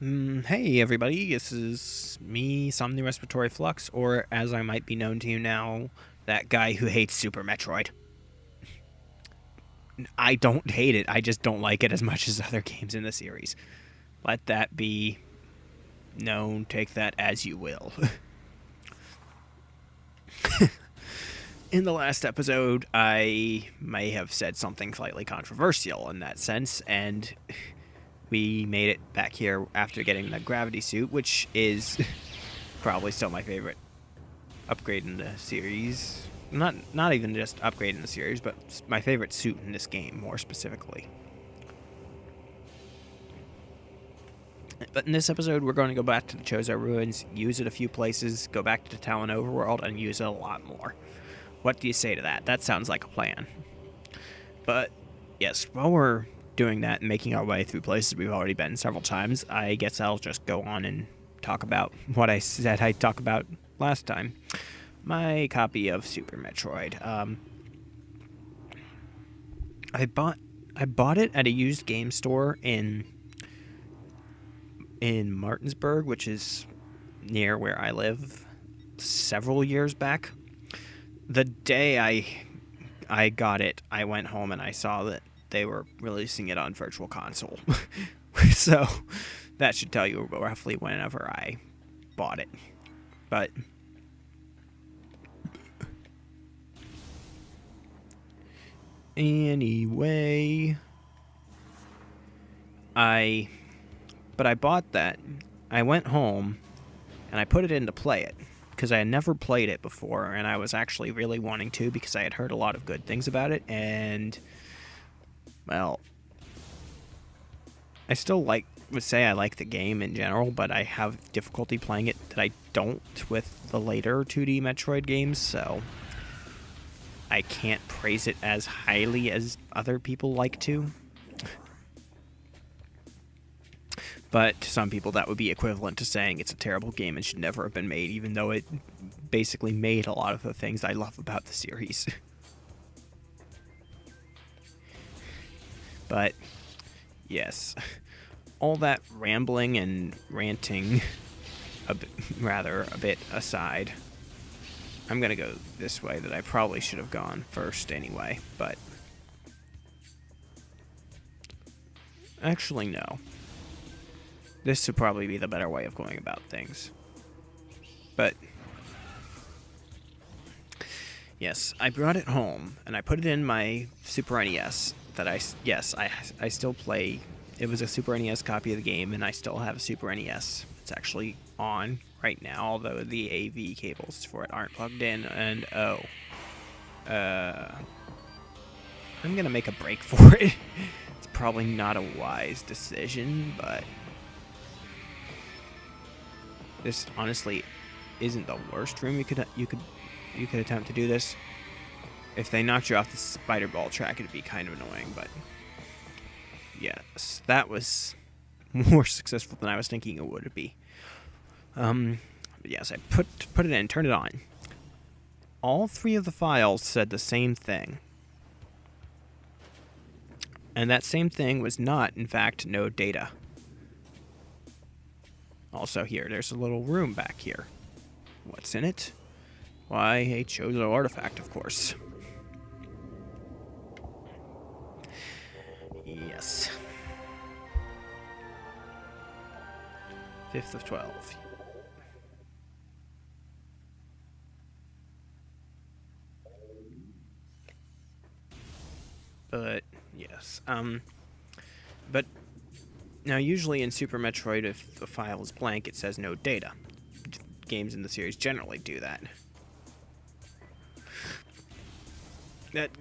Hey everybody, this is me, Somni Respiratory Flux, or as I might be known to you now, that guy who hates Super Metroid. I don't hate it, I just don't like it as much as other games in the series. Let that be known, take that as you will. In the last episode, I may have said something slightly controversial in that sense, and we made it back here after getting the gravity suit, which is probably still my favorite upgrade in the series. Not even just upgrade in the series, but my favorite suit in this game, more specifically. But in this episode, we're going to go back to the Chozo Ruins, use it a few places, go back to the Talon Overworld, and use it a lot more. What do you say to that? That sounds like a plan. But, yes, while we're doing that and making our way through places we've already been several times, I guess I'll just go on and talk about what I said I'd talk about last time. My copy of Super Metroid. I bought it at a used game store in Martinsburg, which is near where I live, several years back. The day I got it, I went home and I saw that they were releasing it on Virtual Console. So that should tell you roughly whenever I bought it. But anyway, I bought that. I went home and I put it in to play it because I had never played it before, and I was actually really wanting to because I had heard a lot of good things about it, and well, I still would say I like the game in general, but I have difficulty playing it that I don't with the later 2D Metroid games, so I can't praise it as highly as other people like to. But to some people, that would be equivalent to saying it's a terrible game and should never have been made, even though it basically made a lot of the things I love about the series. But, yes, all that rambling and ranting, a bit aside, I'm going to go this way that I probably should have gone first anyway, but actually, no. This would probably be the better way of going about things. But yes, I brought it home and I put it in my Super NES that I still play. It was a Super NES copy of the game, and I still have a Super NES. It's actually on right now, although the AV cables for it aren't plugged in, and I'm gonna make a break for it. It's probably not a wise decision, but this honestly isn't the worst room you could attempt to do this. If they knocked you off the spider ball track, it'd be kind of annoying, but yes, that was more successful than I was thinking it would be. Yes, I put it in, turned it on. All three of the files said the same thing. And that same thing was not, in fact, no data. Also here, there's a little room back here. What's in it? Why, a Chozo artifact, of course. Yes. 5th of 12. But, yes. But now, usually in Super Metroid, if the file is blank, it says no data. Games in the series generally do that.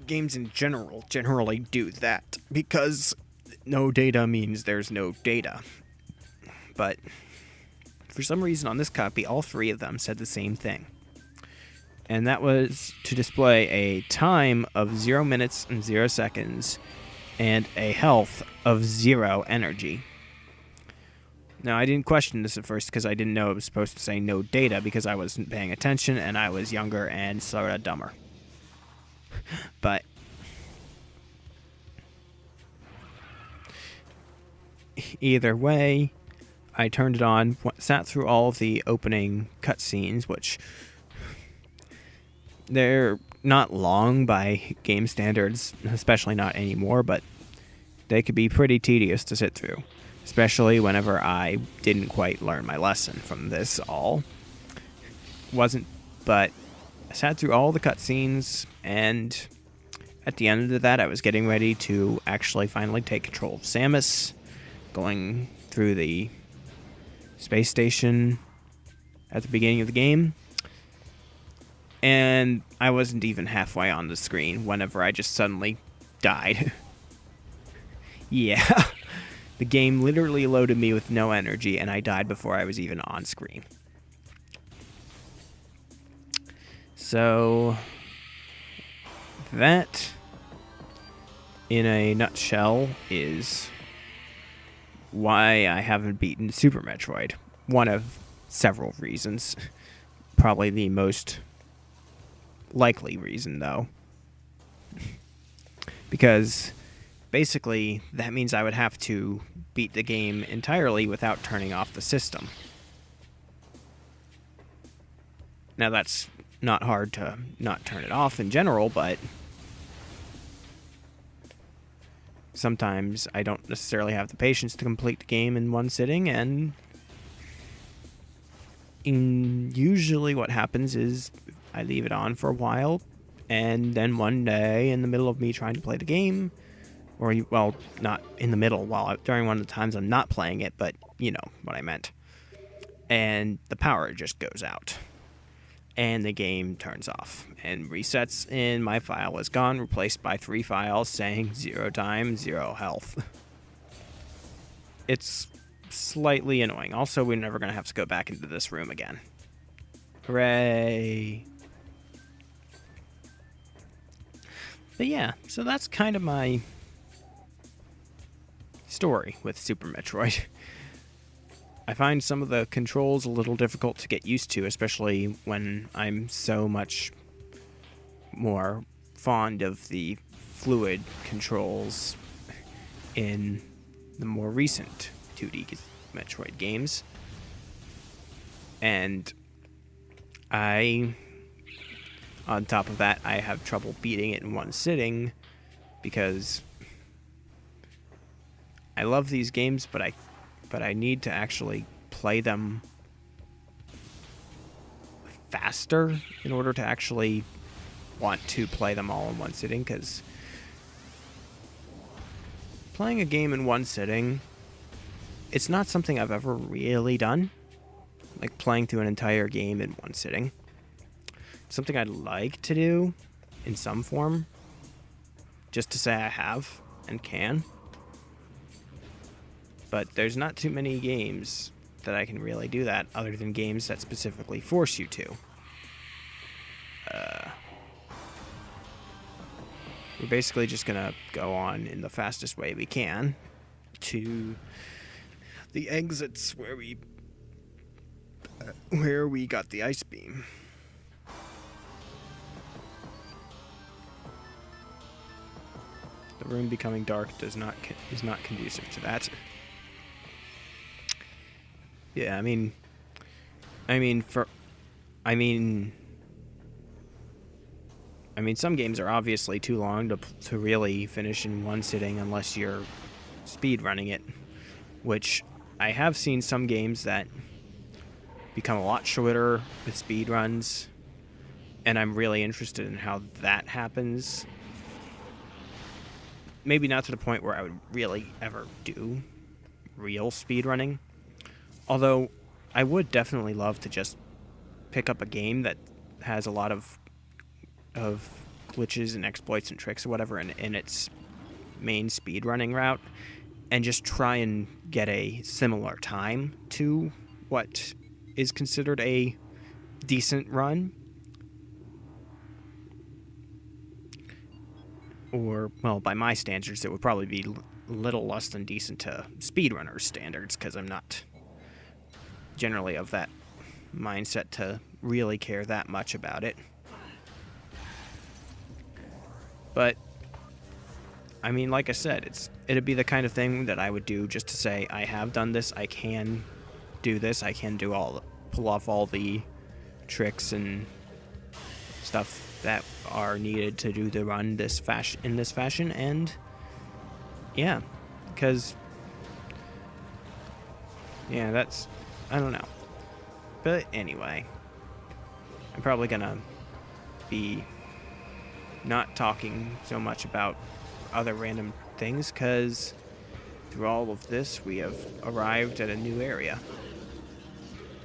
Games in general generally do that, because no data means there's no data. But for some reason on this copy, all three of them said the same thing. And that was to display a time of 0 minutes and 0 seconds and a health of 0 energy. Now, I didn't question this at first because I didn't know it was supposed to say no data because I wasn't paying attention and I was younger and sort of dumber. But either way, I turned it on, sat through all of the opening cutscenes, which they're not long by game standards, especially not anymore, but they could be pretty tedious to sit through, especially whenever I didn't quite learn my lesson from this all. But I sat through all the cutscenes, and at the end of that, I was getting ready to actually finally take control of Samus, going through the space station at the beginning of the game. And I wasn't even halfway on the screen whenever I just suddenly died. Yeah. The game literally loaded me with no energy, and I died before I was even on screen. So, that, in a nutshell, is why I haven't beaten Super Metroid. One of several reasons. Probably the most likely reason, though. Because basically, that means I would have to beat the game entirely without turning off the system. Now, that's not hard to not turn it off in general, but sometimes I don't necessarily have the patience to complete the game in one sitting, and usually what happens is I leave it on for a while, and then one day in the middle of me trying to play the game, or, well, not in the middle, during one of the times I'm not playing it, but you know what I meant, and the power just goes out, and the game turns off, and resets, and my file is gone, replaced by 3 files saying 0 time, 0 health. It's slightly annoying. Also, we're never going to have to go back into this room again. Hooray! But yeah, so that's kind of my story with Super Metroid. I find some of the controls a little difficult to get used to, especially when I'm so much more fond of the fluid controls in the more recent 2D Metroid games. And on top of that, I have trouble beating it in one sitting because I love these games, but I need to actually play them faster in order to actually want to play them all in one sitting, because playing a game in one sitting, it's not something I've ever really done. Like playing through an entire game in one sitting. It's something I'd like to do in some form, just to say I have and can. But there's not too many games that I can really do that, other than games that specifically force you to. We're basically just gonna go on in the fastest way we can to the exits where we got the ice beam. The room becoming dark is not conducive to that. Yeah, I mean, some games are obviously too long to really finish in one sitting unless you're speed running it, which I have seen some games that become a lot shorter with speed runs, and I'm really interested in how that happens. Maybe not to the point where I would really ever do real speed running, although I would definitely love to just pick up a game that has a lot of glitches and exploits and tricks or whatever in its main speedrunning route, and just try and get a similar time to what is considered a decent run. Or, well, by my standards, it would probably be a little less than decent to speedrunners' standards, because I'm not generally of that mindset to really care that much about it. But, I mean, like I said, it'd be the kind of thing that I would do just to say, I have done this, I can do this, I can pull off all the tricks and stuff that are needed to do the run in this fashion, and yeah, because yeah, that's, I don't know. But anyway, I'm probably gonna be not talking so much about other random things, because through all of this, we have arrived at a new area.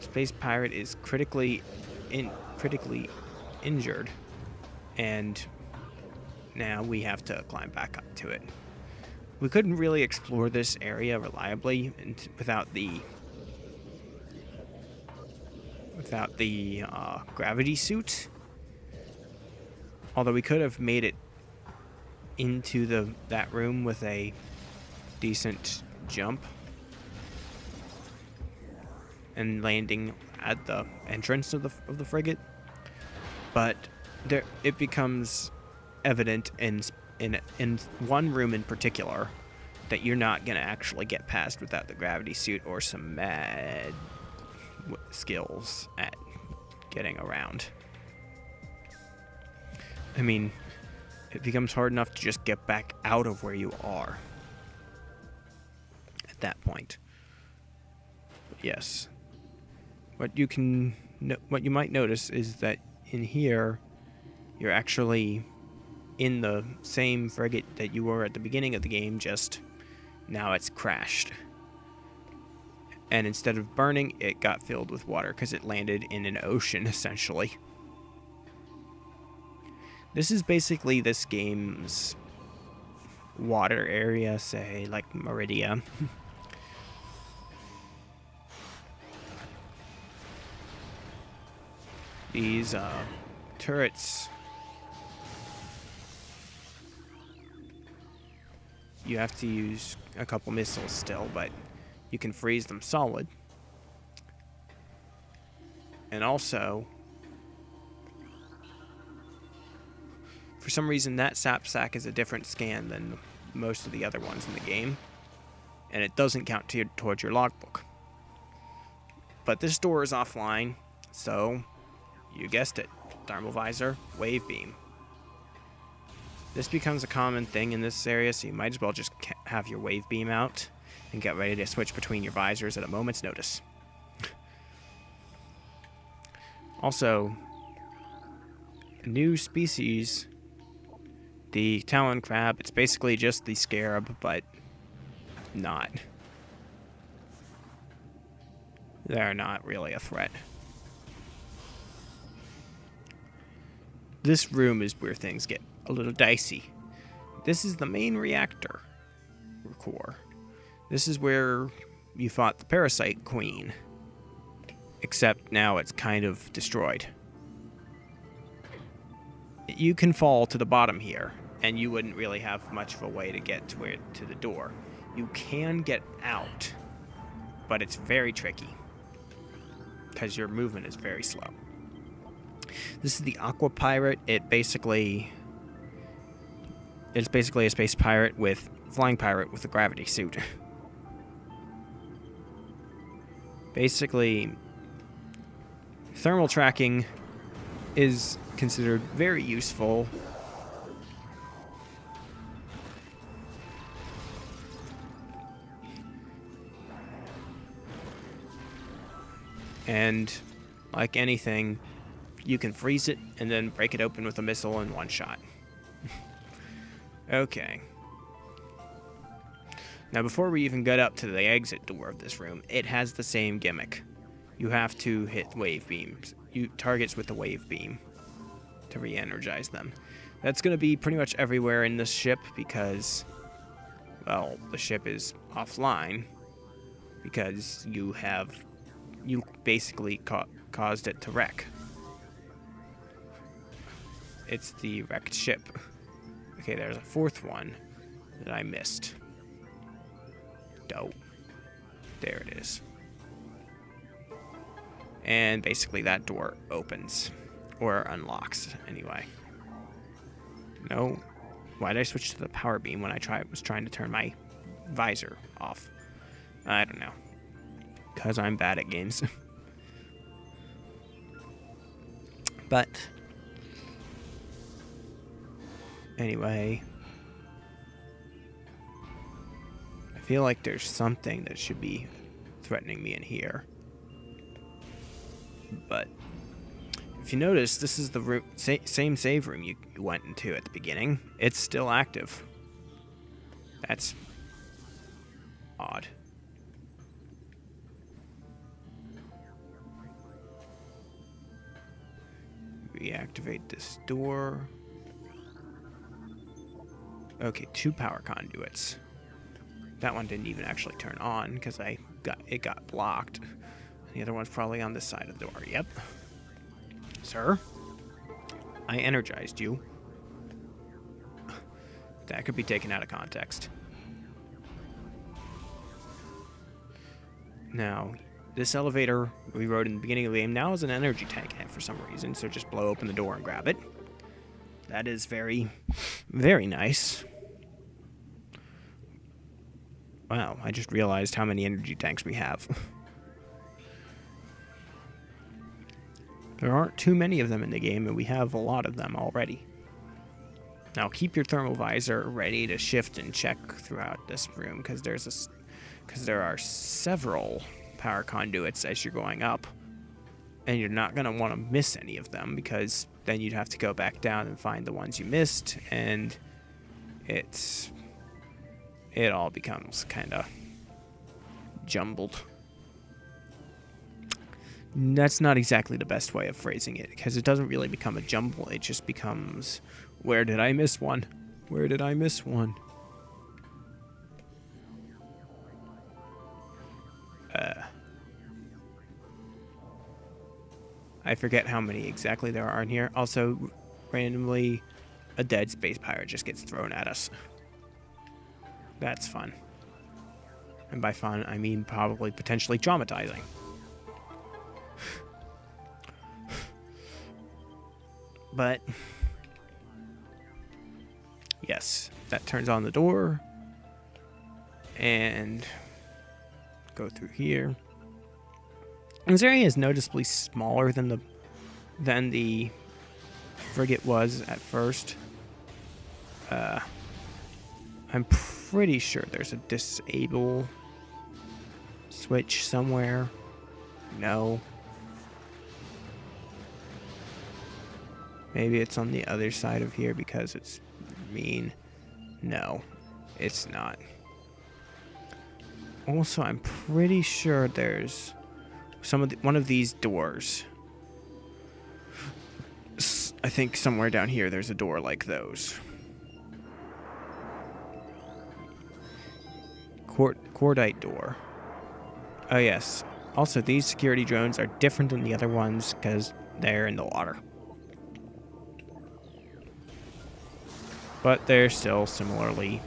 Space Pirate is critically injured, and now we have to climb back up to it. We couldn't really explore this area reliably without the gravity suit. Although we could have made it into that room with a decent jump and landing at the entrance of the frigate, but it becomes evident in one room in particular that you're not gonna actually get past without the gravity suit or some mad skills at getting around. I mean, it becomes hard enough to just get back out of where you are at that point. Yes. What you might notice is that in here, you're actually in the same frigate that you were at the beginning of the game, just now it's crashed. And instead of burning, it got filled with water because it landed in an ocean, essentially. This is basically this game's water area, say, like Meridia. These turrets, you have to use a couple missiles still, but you can freeze them solid. And also, for some reason, that sap sack is a different scan than most of the other ones in the game, and it doesn't count towards your logbook. But this door is offline, so you guessed it, thermal visor, wave beam. This becomes a common thing in this area, so you might as well just have your wave beam out and get ready to switch between your visors at a moment's notice. Also, a new species, the talon crab. It's basically just the scarab, but not. They're not really a threat. This room is where things get a little dicey. This is the main reactor core. This is where you fought the parasite queen, except now it's kind of destroyed. You can fall to the bottom here, and you wouldn't really have much of a way to get to the door. You can get out, but it's very tricky because your movement is very slow. This is the Aqua Pirate. It's basically a space pirate flying pirate with a gravity suit. Basically, thermal tracking is considered very useful. And like anything, you can freeze it and then break it open with a missile in one shot. Okay. Now, before we even get up to the exit door of this room, it has the same gimmick. You have to hit wave beams. Targets with the wave beam to re-energize them. That's going to be pretty much everywhere in this ship because, well, the ship is offline because you basically caused it to wreck. It's the wrecked ship. Okay, there's a fourth one that I missed. Dope. There it is. And basically that door opens. Or unlocks, anyway. No. Why did I switch to the power beam when I was trying to turn my visor off? I don't know. because I'm bad at games. But anyway, I feel like there's something that should be threatening me in here. But if you notice, this is the room, same save room you went into at the beginning. It's still active. That's odd. Reactivate this door. Okay, 2 power conduits. That one didn't even actually turn on because it got blocked. The other one's probably on this side of the door. Yep. Sir, I energized you. That could be taken out of context. Now, this elevator we rode in the beginning of the game now is an energy tank for some reason, so just blow open the door and grab it. That is very, very nice. Wow, I just realized how many energy tanks we have. There aren't too many of them in the game, and we have a lot of them already. Now, keep your thermal visor ready to shift and check throughout this room, because there are several power conduits as you're going up, and you're not going to want to miss any of them, because then you'd have to go back down and find the ones you missed, and it all becomes kind of jumbled. That's not exactly the best way of phrasing it, because it doesn't really become a jumble. It just becomes, where did I miss one? Where did I miss one? I forget how many exactly there are in here. Also, randomly, a dead space pirate just gets thrown at us. That's fun. And by fun, I mean probably potentially traumatizing. But yes, that turns on the door. And go through here. This area is noticeably smaller than the frigate was at first. I'm pretty sure there's a disable switch somewhere. No. Maybe it's on the other side of here because it's mean. No, it's not. Also, I'm pretty sure there's one of these doors. I think somewhere down here there's a door like those. Cordite door. Oh yes. Also, these security drones are different than the other ones because they're in the water. But they're still similarly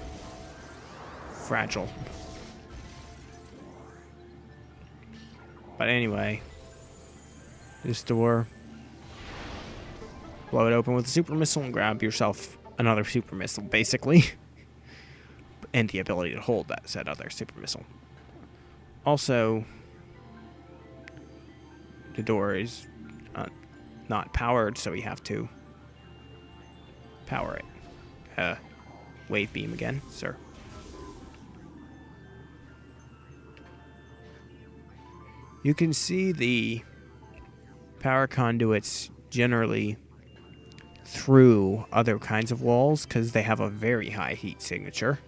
fragile. But anyway, this door, blow it open with a super missile and grab yourself another super missile, basically. And the ability to hold that said other super missile. Also, the door is not powered, so we have to power it. Wave beam again, sir. You can see the power conduits generally through other kinds of walls because they have a very high heat signature.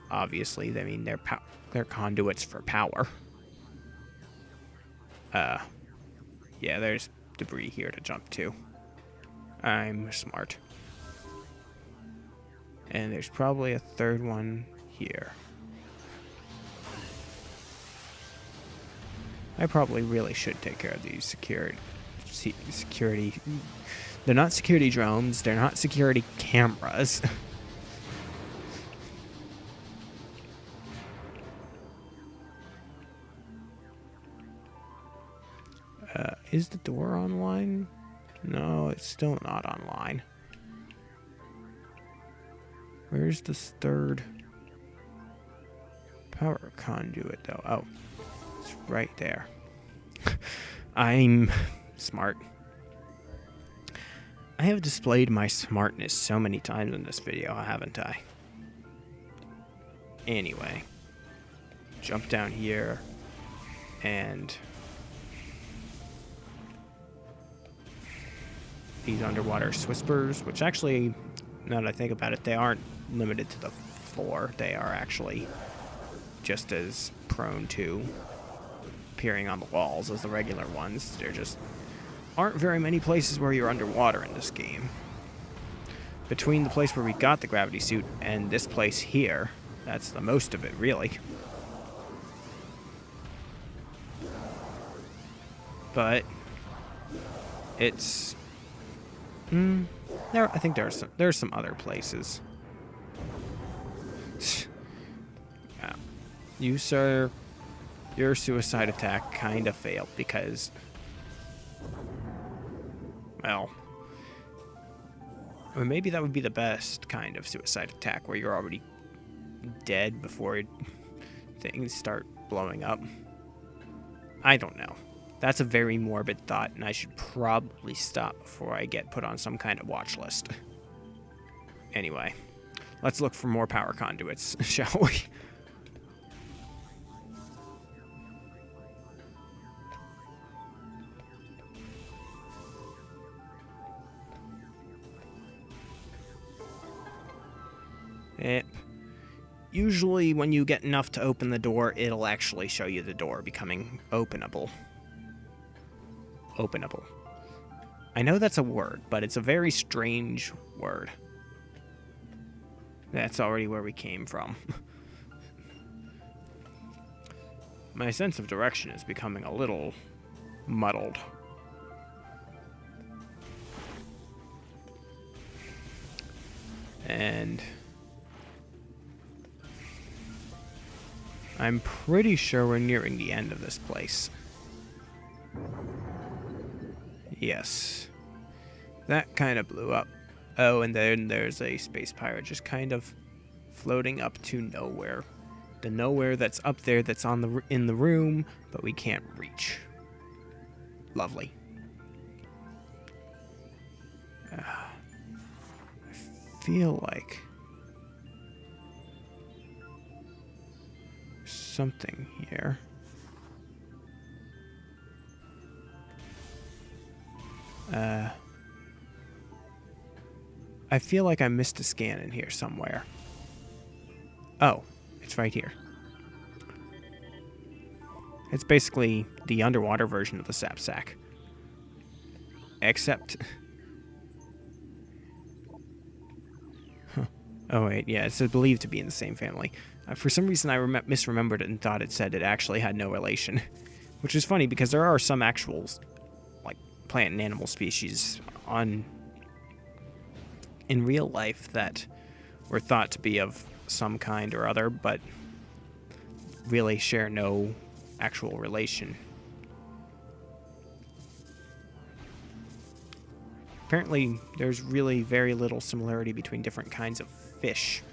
Obviously, I mean they're conduits for power. Yeah, there's debris here to jump to. I'm smart. And there's probably a third one here. I probably really should take care of these security. They're not security drones. They're not security cameras. Is the door online? No, it's still not online. Where's this third power conduit, though? Oh. It's right there. I'm smart. I have displayed my smartness so many times in this video, haven't I? Anyway, jump down here and these underwater Swispers, which actually, now that I think about it, they aren't limited to the floor. They are actually just as prone to appearing on the walls as the regular ones. There just aren't very many places where you're underwater in this game. Between the place where we got the gravity suit and this place here, that's the most of it, really. But it's I think there's some other places. Wow. You, sir, your suicide attack kind of failed because, well, or maybe that would be the best kind of suicide attack, where you're already dead before things start blowing up. I don't know. That's a very morbid thought, and I should probably stop before I get put on some kind of watch list. Anyway, let's look for more power conduits, shall we? Usually when you get enough to open the door, it'll actually show you the door becoming openable. Openable. I know that's a word, but it's a very strange word. That's already where we came from. My sense of direction is becoming a little muddled. And I'm pretty sure we're nearing the end of this place. Yes. That kind of blew up. Oh, and then there's a space pirate just kind of floating up to nowhere. The nowhere that's up there that's in the room, but we can't reach. Lovely. I feel like something here. I feel like I missed a scan in here somewhere. Oh, it's right here. It's basically the underwater version of the sap sack. Except... Huh. Oh wait, yeah, it's believed to be in the same family. For some reason I misremembered it and thought it said it actually had no relation. Which is funny because there are some actual, like, plant and animal species in real life that were thought to be of some kind or other, but really share no actual relation. Apparently, there's really very little similarity between different kinds of fish,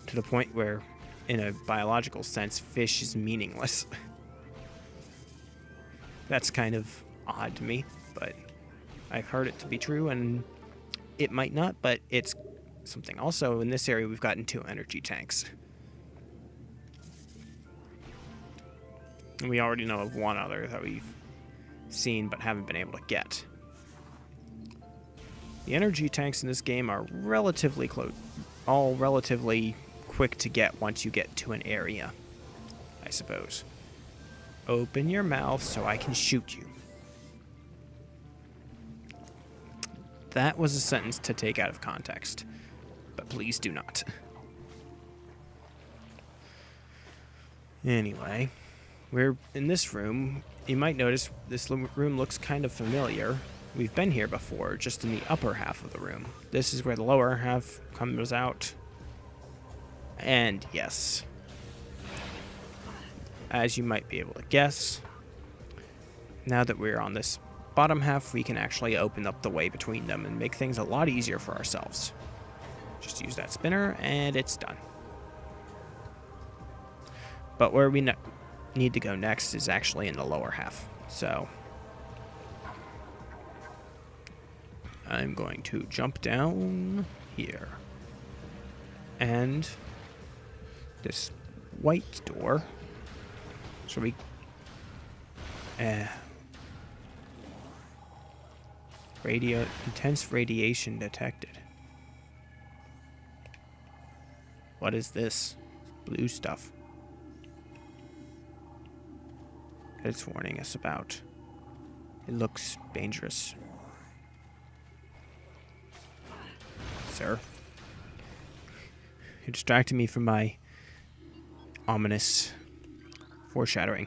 to the point where, in a biological sense, fish is meaningless. That's kind of odd to me, but I've heard it to be true, and it might not, but it's something. Also, in this area, we've gotten 2 energy tanks. And we already know of one other that we've seen but haven't been able to get. The energy tanks in this game are relatively relatively quick to get once you get to an area, I suppose. Open your mouth so I can shoot you. That was a sentence to take out of context, but please do not. Anyway, we're in this room. You might notice this room looks kind of familiar. We've been here before, just in the upper half of the room. This is where the lower half comes out. And yes, as you might be able to guess, now that we're on this bottom half, we can actually open up the way between them and make things a lot easier for ourselves. Just use that spinner and it's done. But where we need to go next is actually in the lower half. So I'm going to jump down here. And this white door. Should we... intense radiation detected. What is this? Blue stuff. It's warning us about. It looks dangerous. Sir? You distracted me from my ominous foreshadowing.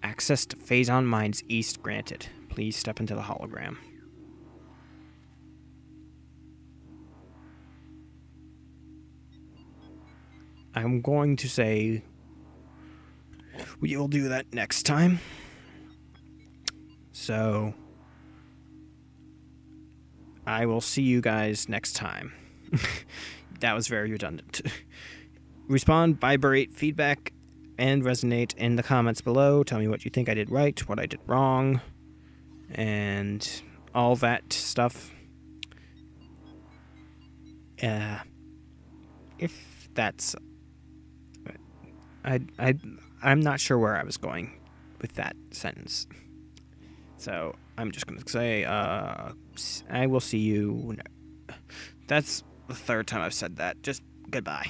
Access to Phazon Mines East granted. Please step into the hologram. I'm going to say we will do that next time. So I will see you guys next time. That was very redundant. Respond, vibrate, feedback, and resonate in the comments below. Tell me what you think I did right, what I did wrong, and all that stuff. If that's... I'm not sure where I was going with that sentence. So I'm just going to say, I will see you... That's the third time I've said that. Just goodbye.